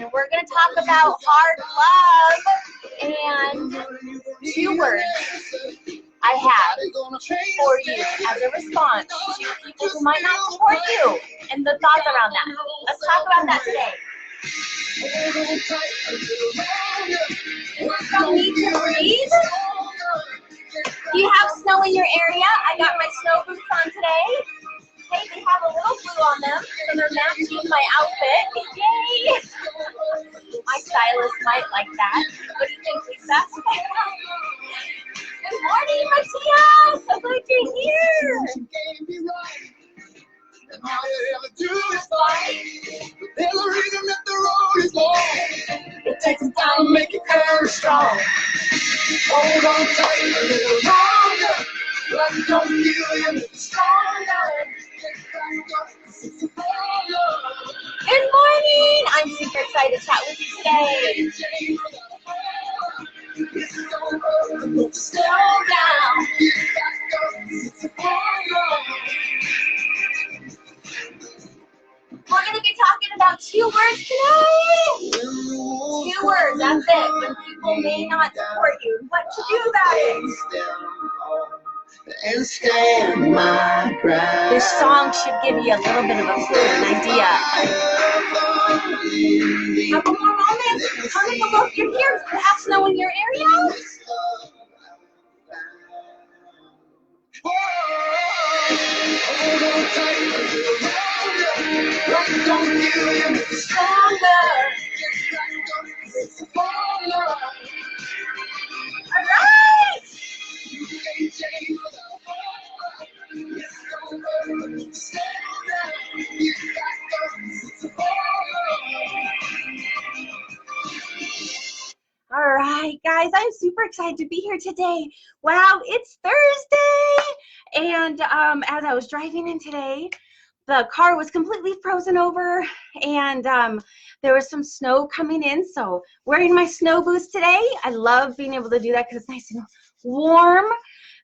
and we're going to talk about hard love and 2 words I have for you as a response to people who might not support you and the thoughts around that. Let's talk about that today. From me to breathe. Do you have snow in your area? I got my snow boots on today. Hey, they have a little blue on them, so they're matching my outfit. Yay! My stylist might like that. What do you think, Lisa? Good morning, Marcia! So glad you're here. And all you ever do is fight. There's a reason that the road is long. It takes some time to make your courage strong. Hold on tight a little longer. Love don't feel you a little stronger. Good morning! I'm super excited to chat with you today. Slow down. We're going to be talking about 2 words today. 2 words, that's it. When people may not support you, what to do about it. And stand my ground. This song should give you a little bit of a clue, an idea. Couple more moments. Take a look. You're here. Do you have snow in your area? All right. All right, guys, I'm super excited to be here today. Wow, it's Thursday, and as I was driving in today, the car was completely frozen over, and there was some snow coming in, so wearing my snow boots today. I love being able to do that because it's nice and warm.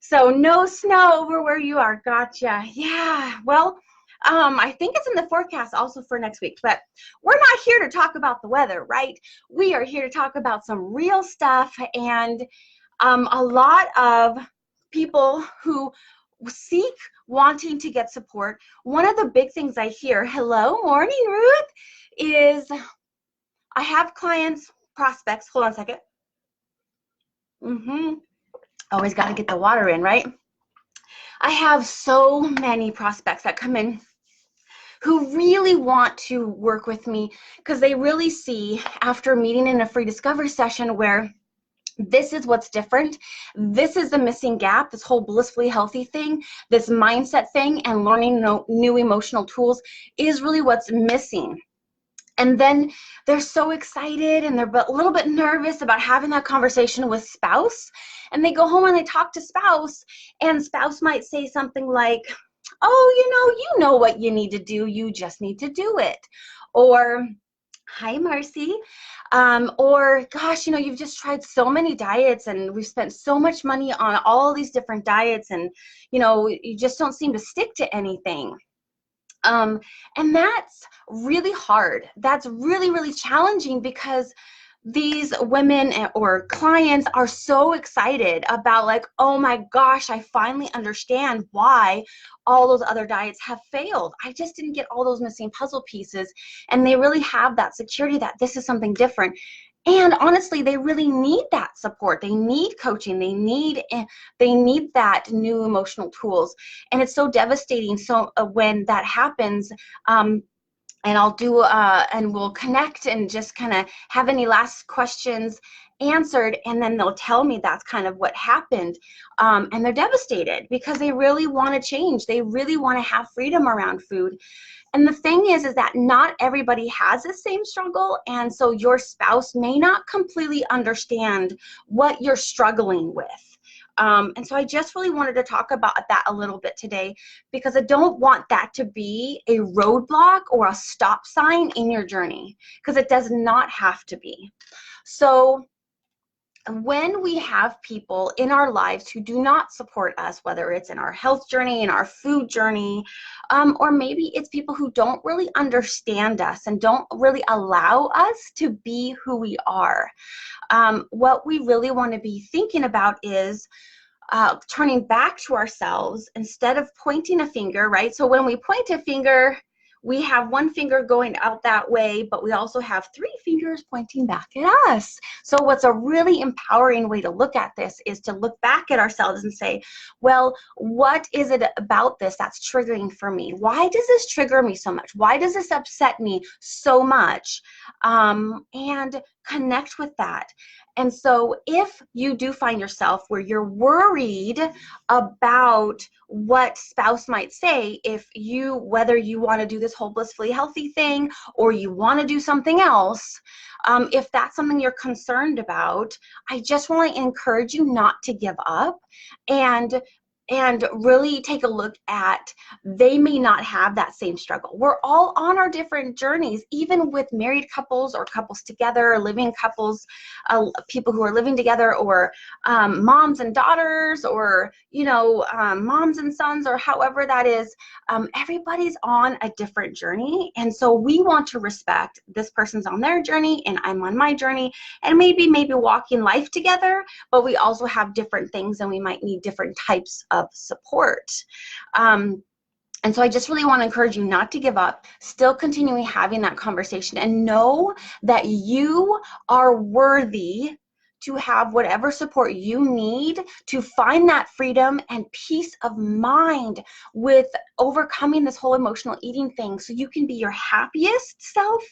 So no snow over where you are. Gotcha. Yeah, well, I think it's in the forecast also for next week, but we're not here to talk about the weather, right? We are here to talk about some real stuff, and a lot of people who seek wanting to get support. One of the big things I hear, hello, morning, Ruth, is I have clients, prospects, hold on a second. Always got to get the water in, right? I have so many prospects that come in who really want to work with me because they really see after meeting in a free discovery session where this is what's different. This is the missing gap, this whole blissfully healthy thing, this mindset thing, and learning new emotional tools is really what's missing. And then they're so excited and they're a little bit nervous about having that conversation with spouse. And they go home and they talk to spouse, and spouse might say something like, oh, you know what you need to do. You just need to do it. Or, hi, Marcy. Or, gosh, you've just tried so many diets and we've spent so much money on all these different diets and, you just don't seem to stick to anything. And that's really hard. That's really, really challenging because these women or clients are so excited about like, oh my gosh, I finally understand why all those other diets have failed. I just didn't get all those missing puzzle pieces. And they really have that security that this is something different. And honestly, they really need that support. They need coaching. They need that new emotional tools. And it's so devastating. So when that happens, and I'll do, and we'll connect and just kind of have any last questions answered, and then they'll tell me that's kind of what happened. And they're devastated because they really want to change. They really want to have freedom around food. And the thing is that not everybody has the same struggle, and so your spouse may not completely understand what you're struggling with. And so I just really wanted to talk about that a little bit today because I don't want that to be a roadblock or a stop sign in your journey because it does not have to be. So when we have people in our lives who do not support us, whether it's in our health journey, in our food journey, or maybe it's people who don't really understand us and don't really allow us to be who we are, what we really want to be thinking about is turning back to ourselves instead of pointing a finger, right? So when we point a finger, we have one finger going out that way, but we also have three fingers pointing back at us. So what's a really empowering way to look at this is to look back at ourselves and say, well, what is it about this that's triggering for me? Why does this trigger me so much? Why does this upset me so much? And connect with that. And so if you do find yourself where you're worried about what spouse might say, whether you want to do this whole blissfully healthy thing or you want to do something else, if that's something you're concerned about, I just want to encourage you not to give up and really take a look at, they may not have that same struggle. We're all on our different journeys, even with married couples or couples together, or living couples, people who are living together, or moms and daughters, or moms and sons, or however that is. Everybody's on a different journey, and so we want to respect this person's on their journey and I'm on my journey, and maybe walking life together, but we also have different things and we might need different types of support. And so I just really want to encourage you not to give up, still continuing having that conversation, and know that you are worthy to have whatever support you need to find that freedom and peace of mind with overcoming this whole emotional eating thing, so you can be your happiest self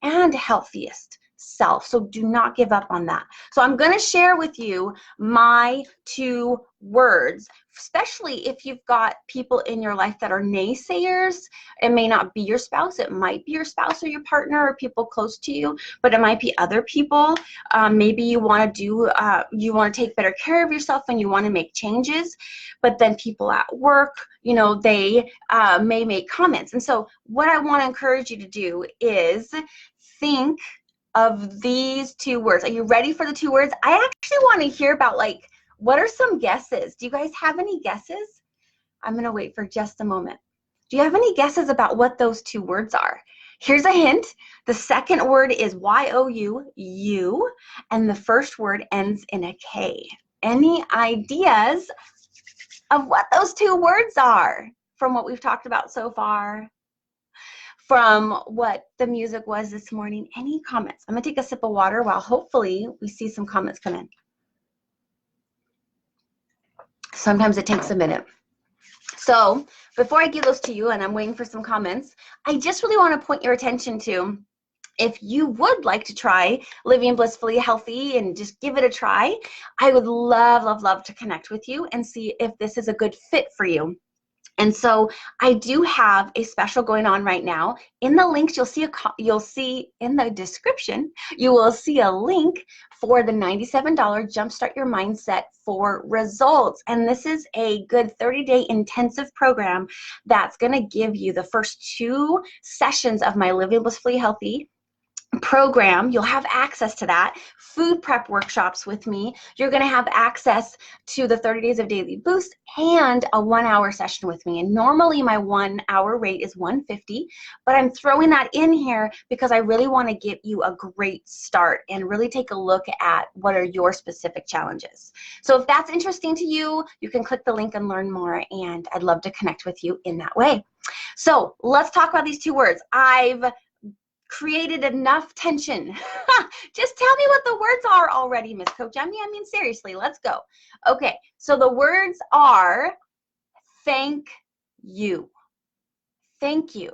and healthiest self. So do not give up on that. So I'm going to share with you my 2 words, especially if you've got people in your life that are naysayers. It may not be your spouse. It might be your spouse or your partner or people close to you, but it might be other people. Maybe you want to take better care of yourself and you want to make changes, but then people at work, they may make comments. And so what I want to encourage you to do is think of these 2 words. Are you ready for the 2 words? I actually want to hear about, what are some guesses? Do you guys have any guesses? I'm going to wait for just a moment. Do you have any guesses about what those 2 words are? Here's a hint. The second word is Y-O-U, you, and the first word ends in a K. Any ideas of what those 2 words are from what we've talked about so far? From what the music was this morning? Any comments? I'm going to take a sip of water while hopefully we see some comments come in. Sometimes it takes a minute. So before I give those to you and I'm waiting for some comments, I just really want to point your attention to, if you would like to try Living Blissfully Healthy and just give it a try, I would love, love, love to connect with you and see if this is a good fit for you. And so I do have a special going on right now. In the links, you'll see in the description, you will see a link for the $97 Jumpstart Your Mindset for Results. And this is a good 30-day intensive program that's going to give you the first 2 sessions of my Living Blissfully Healthy program. You'll have access to that. Food prep workshops with me. You're going to have access to the 30 days of daily boost and a 1-hour session with me. And normally my 1-hour rate is $150, but I'm throwing that in here because I really want to give you a great start and really take a look at what are your specific challenges. So if that's interesting to you, you can click the link and learn more, and I'd love to connect with you in that way. So let's talk about these 2 words. I've created enough tension. Just tell me what the words are already, Miss Coach Emmy. I mean, seriously, let's go. Okay, so the words are thank you. Thank you.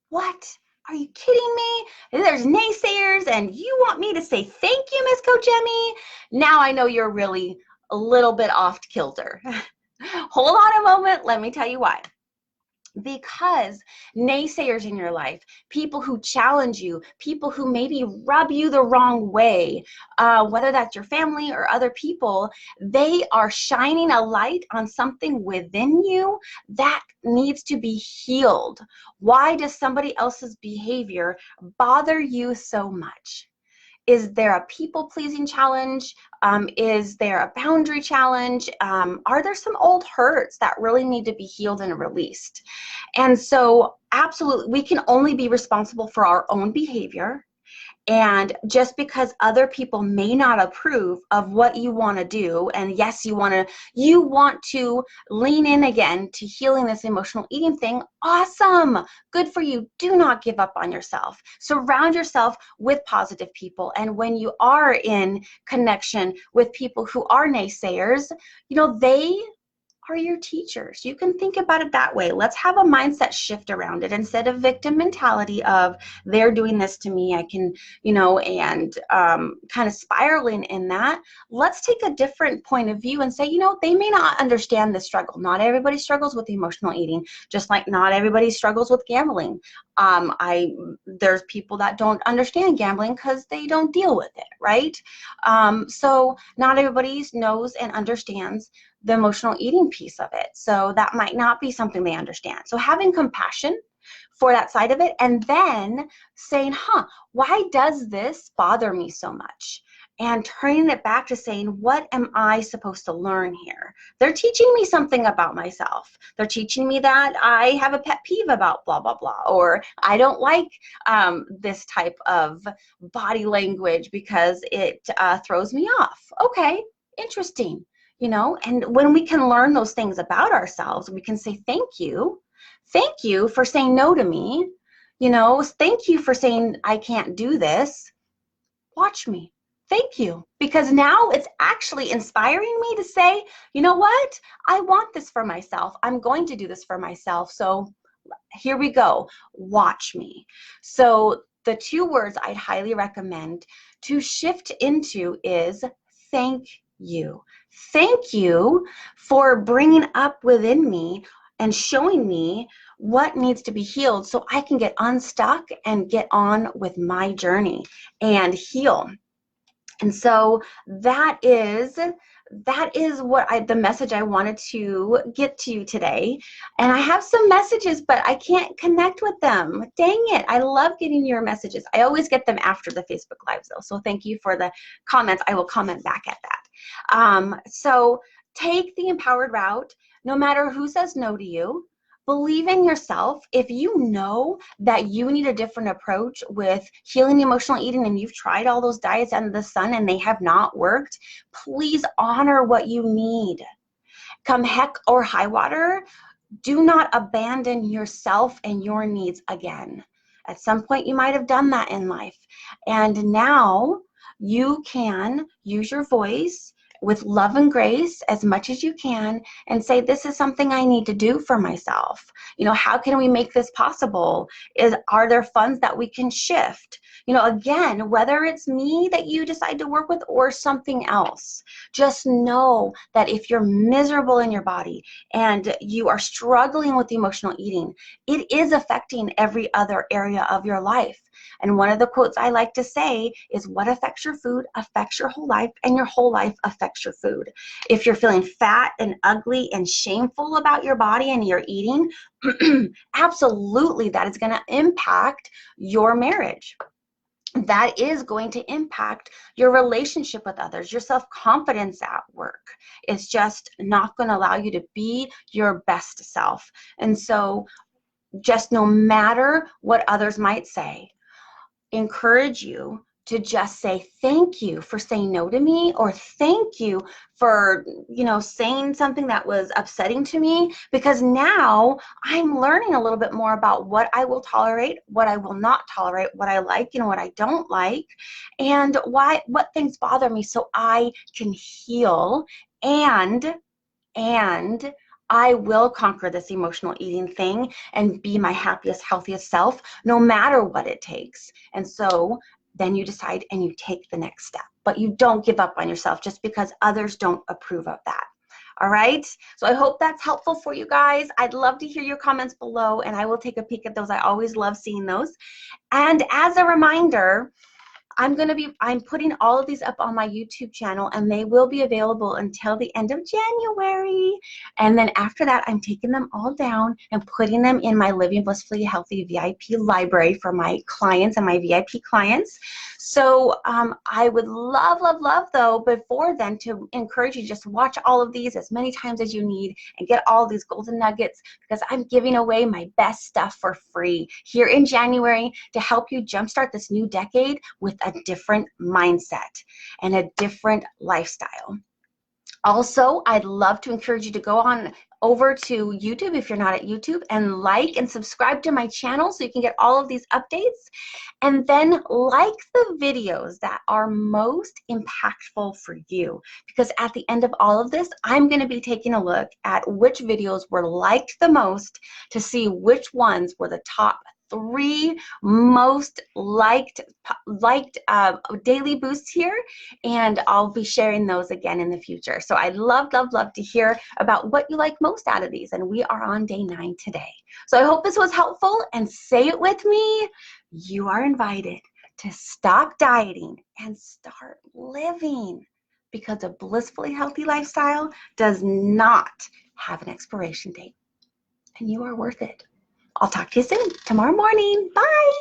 What? Are you kidding me? There's naysayers and you want me to say thank you, Miss Coach Emmy? Now I know you're really a little bit off kilter. Hold on a moment. Let me tell you why. Because naysayers in your life, people who challenge you, people who maybe rub you the wrong way, whether that's your family or other people, they are shining a light on something within you that needs to be healed. Why does somebody else's behavior bother you so much? Is there a people-pleasing challenge? Is there a boundary challenge? Are there some old hurts that really need to be healed and released? And so absolutely, we can only be responsible for our own behavior. And just because other people may not approve of what you want to do, and yes, you want to lean in again to healing this emotional eating thing, awesome, good for you. Do not give up on yourself. Surround yourself with positive people. And when you are in connection with people who are naysayers, they are your teachers. You can think about it that way. Let's have a mindset shift around it. Instead of victim mentality of they're doing this to me, I can, and kind of spiraling in that, let's take a different point of view and say, they may not understand the struggle. Not everybody struggles with emotional eating, just like not everybody struggles with gambling. There's people that don't understand gambling because they don't deal with it, right? So not everybody knows and understands the emotional eating piece of it. So that might not be something they understand. So having compassion for that side of it, and then saying, why does this bother me so much? And turning it back to saying, what am I supposed to learn here? They're teaching me something about myself. They're teaching me that I have a pet peeve about blah, blah, blah, or I don't like this type of body language because it throws me off. Okay, interesting. And when we can learn those things about ourselves, we can say, thank you for saying no to me. Thank you for saying I can't do this. Watch me. Thank you. Because now it's actually inspiring me to say, you know what? I want this for myself. I'm going to do this for myself. So here we go. Watch me. So the 2 words I'd highly recommend to shift into is thank you. Thank you for bringing up within me and showing me what needs to be healed so I can get unstuck and get on with my journey and heal. And so that is what the message I wanted to get to you today. And I have some messages, but I can't connect with them. Dang it. I love getting your messages. I always get them after the Facebook Lives though. So thank you for the comments. I will comment back at that. So take the empowered route, no matter who says no to you. Believe in yourself. If you know that you need a different approach with healing emotional eating and you've tried all those diets under the sun and they have not worked, please honor what you need. Come heck or high water, do not abandon yourself and your needs again. At some point, you might have done that in life. And now you can use your voice with love and grace as much as you can and say, this is something I need to do for myself. How can we make this possible? Are there funds that we can shift? Again, whether it's me that you decide to work with or something else, just know that if you're miserable in your body and you are struggling with emotional eating, it is affecting every other area of your life. And one of the quotes I like to say is, what affects your food affects your whole life, and your whole life affects your food. If you're feeling fat and ugly and shameful about your body and your eating, absolutely that is going to impact your marriage. That is going to impact your relationship with others, your self-confidence at work. It's just not going to allow you to be your best self. And so just no matter what others might say, encourage you to just say thank you for saying no to me, or thank you for, saying something that was upsetting to me, because now I'm learning a little bit more about what I will tolerate, what I will not tolerate, what I like and what I don't like, and what things bother me, so I can heal and I will conquer this emotional eating thing and be my happiest, healthiest self, no matter what it takes. And so then you decide and you take the next step. But you don't give up on yourself just because others don't approve of that. All right? So I hope that's helpful for you guys. I'd love to hear your comments below, and I will take a peek at those. I always love seeing those. And as a reminder, I'm putting all of these up on my YouTube channel, and they will be available until the end of January. And then after that, I'm taking them all down and putting them in my Living Blissfully Healthy VIP library for my clients and my VIP clients. So I would love, love, love, though, before then, to encourage you to just watch all of these as many times as you need and get all these golden nuggets, because I'm giving away my best stuff for free here in January to help you jumpstart this new decade with a different mindset and a different lifestyle. Also, I'd love to encourage you to go on over to YouTube if you're not at YouTube, and like and subscribe to my channel so you can get all of these updates. And then like the videos that are most impactful for you, because at the end of all of this, I'm going to be taking a look at which videos were liked the most to see which ones were the top 3 most liked daily boosts here, and I'll be sharing those again in the future. So I'd love, love, love to hear about what you like most out of these, and we are on day 9 today. So I hope this was helpful, and say it with me: you are invited to stop dieting and start living, because a blissfully healthy lifestyle does not have an expiration date, and you are worth it. I'll talk to you soon, tomorrow morning. Bye.